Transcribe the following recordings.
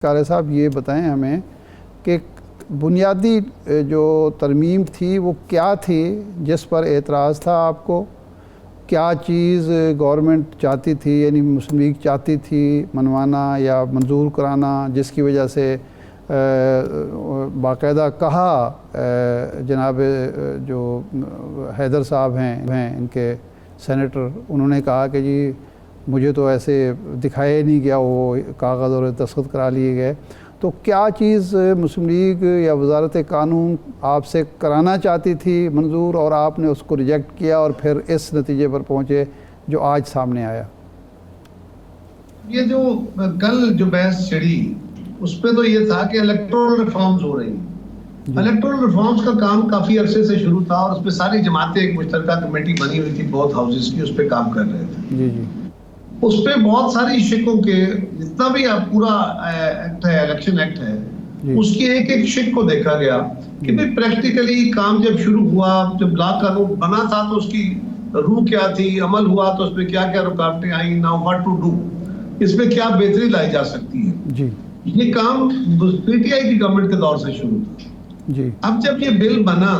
قاری صاحب یہ بتائیں ہمیں کہ بنیادی جو ترمیم تھی وہ کیا تھی جس پر اعتراض تھا آپ کو؟ کیا چیز گورنمنٹ چاہتی تھی، یعنی مسلم لیگ چاہتی تھی منوانا یا منظور کرانا، جس کی وجہ سے باقاعدہ کہا جناب جو حیدر صاحب ہیں ان کے سینیٹر، انہوں نے کہا کہ جی مجھے تو ایسے دکھایا ہی نہیں گیا، وہ کاغذ اور دستخط کرا لیے گئے۔ تو کیا چیز مسلم لیگ یا وزارت قانون آپ سے کرانا چاہتی تھی منظور، اور آپ نے اس کو ریجیکٹ کیا اور پھر اس نتیجے پر پہنچے جو آج سامنے آیا؟ یہ جو کل جو بحث چڑھی اس پہ تو یہ تھا کہ الیکٹورل ریفارمز ہو رہی ہیں۔ الیکٹورل ریفارمز کا کام کافی عرصے سے شروع تھا اور اس پہ ساری جماعتیں ایک مشترکہ کمیٹی بنی ہوئی تھی، بہت ہاؤسز کی، اس پہ کام کر رہے تھے۔ اس پہ بہت ساری شکوں کے جتنا بھی پورا ایکٹ ہے، الیکشن ایکٹ ہے، اس کی ایک ایک شک کو دیکھا گیا کہ بھئی پریکٹیکلی کام جب شروع ہوا، جب لا قانون بنا تھا تو اس کی روح کیا تھی، عمل ہوا تو اس پہ کیا کیا رکاوٹیں آئیں، ناؤ واٹ ٹو ڈو، اس میں کیا بہتری لائی جا سکتی ہے۔ یہ کام پی ٹی آئی کی گورنمنٹ کے دور سے شروع تھا۔ اب جب یہ بل بنا،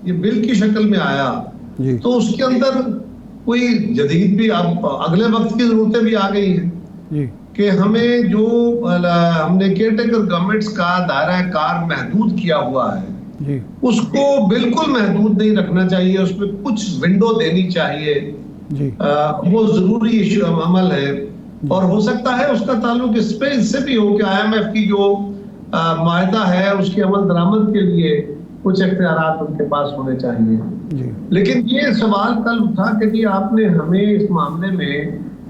یہ بل کی شکل میں آیا تو اس کے اندر کوئی جدید بھی اگلے وقت کی ضرورتیں بھی آ گئی ہیں کہ ہمیں جو ہم نے کیئر ٹیکر گورنمنٹس کا دائرہ کار محدود کیا ہوا ہے اس کو بالکل محدود نہیں رکھنا چاہیے، اس میں کچھ ونڈو دینی چاہیے، وہ ضروری عمل ہے۔ اور ہو سکتا ہے اس کا تعلق اس سے بھی ہو کہ آئی ایم ایف کی جو معاہدہ ہے اس کی عمل درآمد کے لیے کچھ اختیارات ان کے پاس ہونے چاہیے۔ لیکن یہ سوال کل اٹھا کہ جی آپ نے ہمیں اس معاملے میں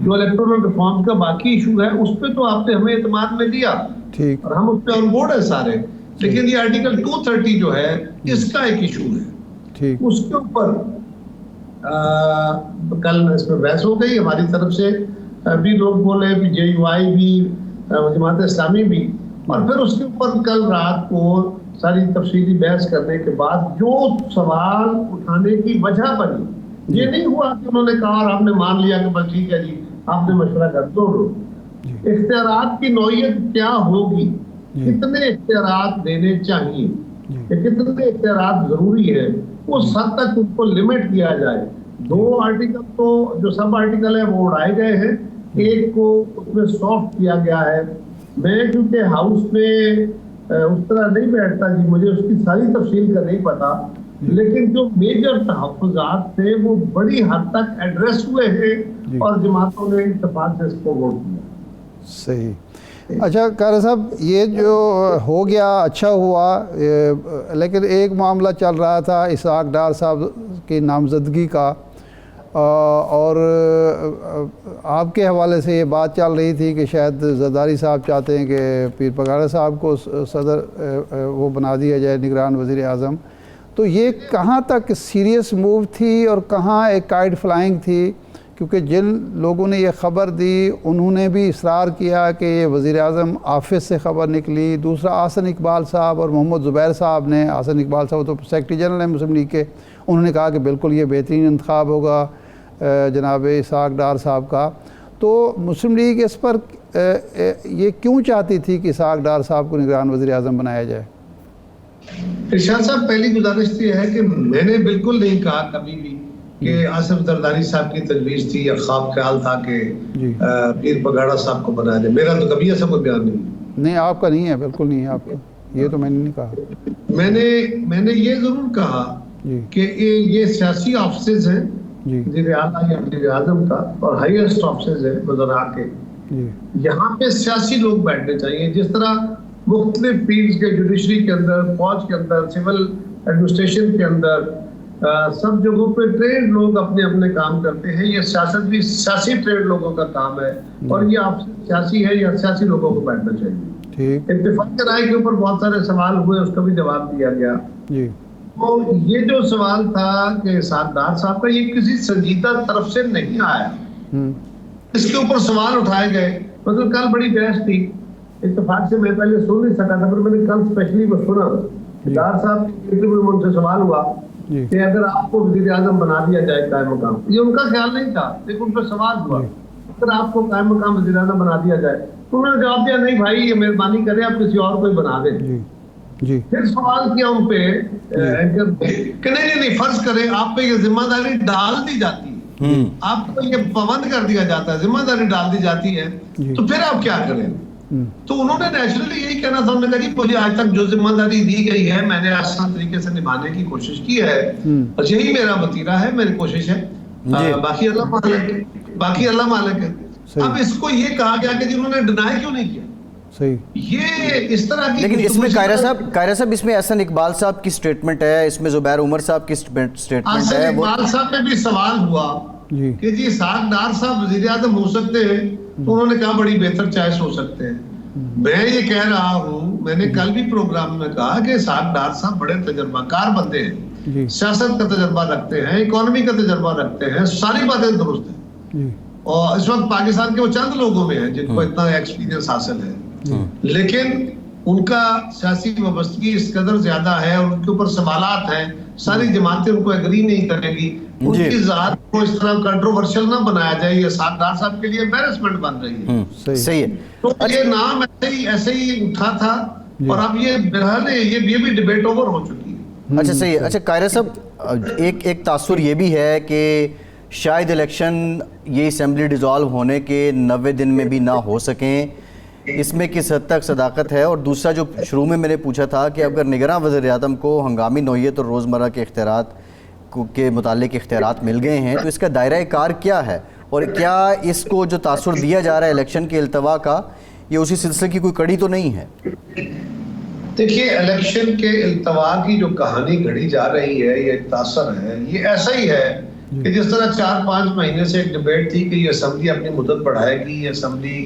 جو الیکٹورل ریفارم کا باقی ایشو ہے اس پہ تو آپ نے ہمیں اعتماد میں دیا اور ہم اس پہ آن بورڈ ہے سارے، لیکن یہ آرٹیکل 230 جو ہے اس کا ایک ایشو ہے، اس کے اوپر کل اس میں بحث ہو گئی۔ ہماری طرف سے بھی لوگ بولے، جے یو آئی بھی، جماعت اسلامی بھی، اور پھر اس کے اوپر کل رات کو ساری تفصیلی بحث کرنے کے بعد جو سوال اٹھانے کی وجہ بنی، یہ نہیں ہوا کہ انہوں نے کہا اور ہم نے مان لیا کہ بس ٹھیک ہے جی آپ نے مشورہ کر دو۔ اختیارات کی نوعیت کیا ہوگی، کتنے اختیارات دینے چاہیے، کتنے اختیارات ضروری ہے، اس حد تک ان کو لمٹ کیا جائے۔ 2 آرٹیکل تو جو سب آرٹیکل ہے وہ اڑائے گئے ہیں، ایک کو اس میں سافٹ کیا گیا ہے۔ میں کیونکہ ہاؤس میں اس طرح نہیں بیٹھتا جی، مجھے اس کی ساری تفصیل کا نہیں پتا، لیکن جو میجر تحفظات تھے وہ بڑی حد تک ایڈریس ہوئے ہیں اور جماعتوں نے اتفاق سے اس کو ووٹ دیا۔ صحیح۔ اچھا قاری صاحب، یہ جو ہو گیا اچھا ہوا، لیکن ایک معاملہ چل رہا تھا اسحاق ڈار صاحب کی نامزدگی کا، اور آپ کے حوالے سے یہ بات چل رہی تھی کہ شاید زرداری صاحب چاہتے ہیں کہ پیر پگاڑا صاحب کو صدر وہ بنا دیا جائے، نگران وزیر اعظم۔ تو یہ کہاں تک سیریس موو تھی اور کہاں ایک کائٹ فلائنگ تھی؟ کیونکہ جن لوگوں نے یہ خبر دی انہوں نے بھی اصرار کیا کہ یہ وزیر اعظم آفس سے خبر نکلی۔ دوسرا احسن اقبال صاحب اور محمد زبیر صاحب نے، احسن اقبال صاحب تو سیکرٹری جنرل ہیں مسلم لیگ کے، انہوں نے کہا کہ بالکل یہ بہترین انتخاب ہوگا جناب اسحاق ڈار صاحب کا۔ تو مسلم لیگ اس پر یہ کیوں چاہتی تھی کہ اسحاق ڈار صاحب کو نگران وزیر اعظم بنایا جائے؟ ارشاد صاحب، پہلی گزارش یہ ہے کہ میں نے بالکل نہیں کہا کبھی بھی کہ آصف زرداری صاحب کی تجویز تھی یا خواب خیال تھا کہ پیر پگاڑا صاحب کو بنایا جائے۔ میرا تو کبھی ایسا کوئی بیان نہیں۔ آپ کا نہیں ہے، بالکل نہیں ہے آپ کا، یہ تو میں نے نہیں کہا۔ میں نے یہ ضرور کہا کہ یہ سیاسی آفسز ہیں وزیر اعلیٰ یا وزیر اعظم کا، اور ہائیسٹ آفسز ہیں وزراء کے، یہاں پہ سیاسی لوگ بیٹھنے چاہیے۔ جس طرح مختلف فیلڈز کے، جوڈیشری کے اندر، فوج کے اندر، سول ایڈمنسٹریشن کے اندر، سب جگہوں پہ ٹرینڈ لوگ اپنے اپنے کام کرتے ہیں۔ یہ سیاست بھی سیاسی ٹرینڈ لوگوں کا کام ہے، اور یہ آفس سیاسی ہے، یا سیاسی لوگوں کو بیٹھنا چاہیے۔ اتفاق رائے کے اوپر بہت سارے سوال ہوئے، اس کا بھی جواب دیا گیا۔ تو یہ جو سوال تھا کہ اسحاق ڈار صاحب کا، یہ کسی سنجیدہ طرف سے نہیں آیا، اس کے اوپر سوال اٹھائے گئے۔ مطلب کل بڑی بحث تھی، اتفاق سے میں پہلے سن نہیں سکا تھا، پھر میں نے کل اسپیشلی وہ سنا، ڈار صاحب کی انٹرویو میں ان سے سوال ہوا کہ اگر آپ کو وزیر اعظم بنا دیا جائے قائم مقام، یہ ان کا خیال نہیں تھا لیکن ان پہ سوال ہوا، اگر آپ کو قائم مقام وزیر اعظم بنا دیا جائے انہوں نے جواب دیا نہیں بھائی یہ مہربانی کریں آپ کسی اور کو بنا دیں. جی جی پھر سوال کیا ان پہ کہ نہیں فرض کریں آپ پہ یہ ذمہ داری ڈال دی جاتی ہے, آپ کو یہ پابند کر دیا جاتا ہے, ذمہ داری ڈال دی جاتی ہے, تو پھر آپ کیا کریں؟ تو انہوں نے نیچرلی یہی کہنا تھا, انہوں نے کہا جی مجھے آج تک جو ذمہ داری دی گئی ہے میں نے آسان طریقے سے نبھانے کی کوشش کی ہے, اور یہی میرا وتیرہ ہے, میری کوشش ہے, باقی اللہ مالک ہے. اب اس کو یہ کہا گیا کہ جنہوں نے ڈینائی کیوں نہیں کیا, یہ اس طرح کی. لیکن اس میں قاہرہ صاحب اس میں احسن اقبال صاحب کی سٹیٹمنٹ ہے, اس میں زبیر عمر صاحب کی سٹیٹمنٹ ہے. احسن اقبال صاحب میں بھی سوال ہوا کہ جی اسحاق ڈار صاحب وزیر اعظم ہو سکتے ہیں, تو انہوں نے کہا بڑی بہتر چوائس ہو سکتے ہیں. میں یہ کہہ رہا ہوں, میں نے کل بھی پروگرام میں کہا کہ اسحاق ڈار صاحب بڑے تجربہ کار بندے ہیں, سیاست کا تجربہ رکھتے ہیں, اکانومی کا تجربہ رکھتے ہیں, ساری باتیں درست ہیں, اور اس وقت پاکستان کے وہ چند لوگوں میں ہیں جن کو اتنا ایکسپیرینس حاصل ہے, لیکن ان کا سیاسی وابستگی اس قدر زیادہ ہے, ان کے اوپر سوالات ہیں, ساری جماعتیں ان کو ایگری نہیں کریں گی, ان کی ذات کو اس طرح کنٹروورشل نہ بنایا جائے, یہ اسحاق ڈار صاحب کے لیے embarrassment بن رہی ہے. صحیح ہے. تو یہ نام ایسے ہی اٹھا تھا, اور اب یہ بہرحال یہ بھی ڈیبیٹ اوور ہو چکی ہے. اچھا صحیح ہے. اچھا قاہرہ صاحب ایک تاثر یہ بھی ہے کہ شاید الیکشن یہ اسمبلی ڈیزالو ہونے کے 90 دن میں بھی نہ ہو سکیں, اس میں کس حد تک صداقت ہے؟ اور دوسرا جو شروع میں نے پوچھا تھا کہ اگر نگراں وزیر اعظم کو ہنگامی نوعیت اور روزمرہ کے اختیارات کے متعلق اختیارات مل گئے ہیں, تو اس کا دائرہ کار کیا ہے, اور کیا اس کو جو تاثر دیا جا رہا ہے الیکشن کے التوا کا, یہ اسی سلسلے کی کوئی کڑی تو نہیں ہے؟ دیکھیے الیکشن کے التوا کی جو کہانی گھڑی جا رہی ہے, یہ تاثر ہے, یہ ایسا ہی ہے کہ جس طرح 4-5 مہینے سے ایک ڈیبیٹ تھی کہ یہ اسمبلی اپنی مدت بڑھائے گی, یہ اسمبلی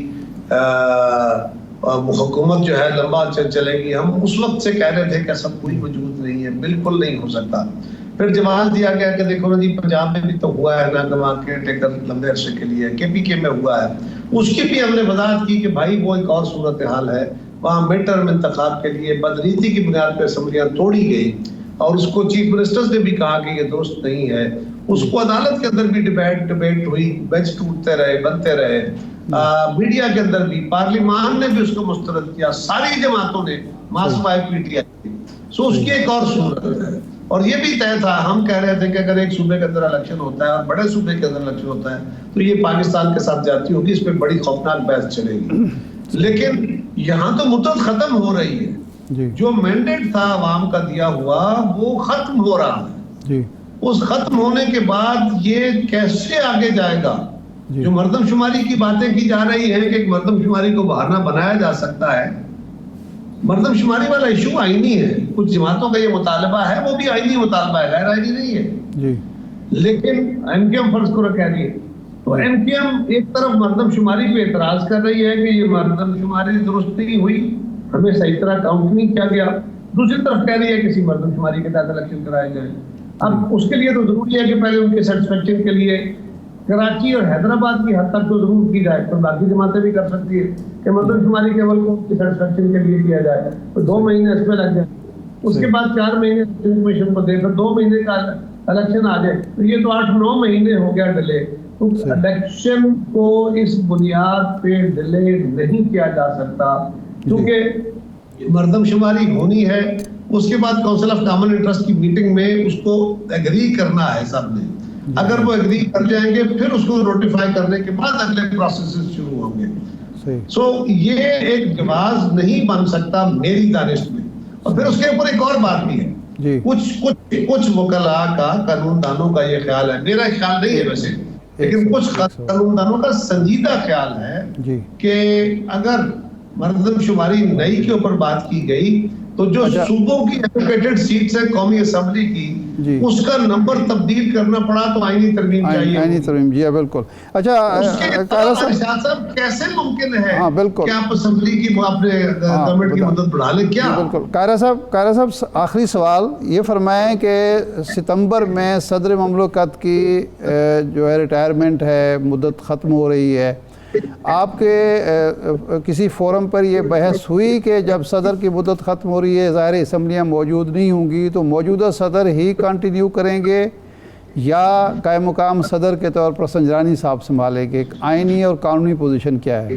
حکومت جو ہے لمبا چلے گی. ہم اس وقت سے کہہ رہے تھے کہ ایسا کوئی وجود نہیں ہے, بالکل نہیں ہو سکتا. پھر جواب دیا گیا کہ دیکھو نا جی پنجاب میں بھی تو ہوا ہے نا, گواں کے ٹیکر لمبے عرصے کے لیے KPK میں ہوا ہے, اس کی بھی ہم نے وضاحت کی کہ بھائی وہ ایک اور صورتحال ہے, وہاں مڈ ٹرم انتخاب کے لیے بدریتی کی بنیاد پہ اسمبلیاں توڑی گئی, اور اس کو چیف منسٹرز نے بھی کہا کہ یہ درست نہیں ہے. اس کو عدالت کے اندر بھی ڈیبیٹ ہوئی, بینچ ٹوٹتے رہے, بنتے رہے, میڈیا کے اندر بھی, پارلیمان نے بھی اس کو مسترد کیا, ساری جماعتوں نے ماسوائے PTI. سو اس کی ایک اور صورت ہے, اور یہ بھی طے تھا, ہم کہہ رہے تھے کہ اگر ایک صوبے کے اندر الیکشن ہوتا ہے اور بڑے صوبے کے اندر الیکشن ہوتا ہے تو یہ پاکستان کے ساتھ جاتی ہوگی, اس پہ بڑی خوفناک بحث چلے گی. لیکن یہاں تو مدت ختم ہو رہی ہے, جو مینڈیٹ تھا عوام کا دیا ہوا وہ ختم ہو رہا ہے. اس ختم ہونے کے بعد یہ کیسے آگے جائے گا؟ جو مردم شماری کی باتیں کی جا رہی ہیں کہ ایک مردم شماری کو بہانہ بنایا جا سکتا ہے, مردم شماری والا ایشو آئینی ہے, کچھ جماعتوں کا یہ مطالبہ ہے, وہ بھی آئینی مطالبہ ہے, غیر آئینی نہیں ہے. لیکن MKM فرض کو کہہ رہی ہے, تو MKM ایک طرف مردم شماری پہ اعتراض کر رہی ہے کہ یہ مردم شماری درست نہیں ہوئی, ہمیں صحیح طرح کاؤنٹ نہیں کیا گیا, دوسری طرف کہہ رہی ہے کسی مردم شماری کے تحت الیکشن کرائے جائیں. اب اس کے لیے تو ضروری ہے کہ پہلے ان کے سیٹسفیکشن کے لیے کراچی اور حیدرآباد کی حد تک تو ضرور کی جائے, تو باقی جماعتیں بھی کر سکتی ہے کہ مردم شماری کے عمل کو سیٹسفیکشن کے لیے کیا جائے, تو 2 مہینے اس میں لگ جائیں, اس کے بعد 4 مہینے کمیشن کو دے, پھر 2 مہینے کا الیکشن آ جائے, تو یہ تو 8-9 مہینے ہو گیا ڈیلے. تو الیکشن کو اس بنیاد پہ ڈیلے نہیں کیا جا سکتا, کیونکہ مردم شماری ہونی ہے, اس کے بعد کونسل آف کامن انٹرسٹ کی میٹنگ میں اس کو ایگری کرنا ہے سب نے. اگر وہ ایگری کر جائیں گے پھر اس کو نوٹیفائی کرنے کے بعد اگلے پروسیسز شروع ہوں گے. سو یہ ایک جواز نہیں بن سکتا میری دانش میں. اور پھر اس کے اوپر ایک اور بات بھی ہے, کچھ وکلاء کا, قانون دانوں کا یہ خیال ہے, میرا خیال نہیں ہے ویسے, لیکن کچھ قانون دانوں کا سنجیدہ خیال ہے کہ اگر مردم شماری نئی کے اوپر بات کی گئی تو جو صوبوں کی ایلوکیٹڈ سیٹس ہیں قومی اسمبلی کی, اس کا نمبر تبدیل کرنا پڑا تو آئینی ترمیم چاہیے. آئینی ترمیم, جی بالکل. اچھا صاحب کیسے ممکن ہے کہ آپ اسمبلی کی اپنے گورنمنٹ کی مدد بڑھا لیں؟ کیا بالکل. قاہرہ صاحب آخری سوال یہ فرمائیں کہ ستمبر میں صدر مملکت کی جو ہے ریٹائرمنٹ ہے, مدت ختم ہو رہی ہے, آپ کے کسی فورم پر یہ بحث ہوئی کہ جب صدر کی مدت ختم ہو رہی ہے, ظاہر اسمبلیاں موجود نہیں ہوں گی, تو موجودہ صدر ہی کنٹینیو کریں گے یا قائم مقام صدر کے طور پر سنجرانی صاحب سنبھالیں گے؟ آئینی اور قانونی پوزیشن کیا ہے؟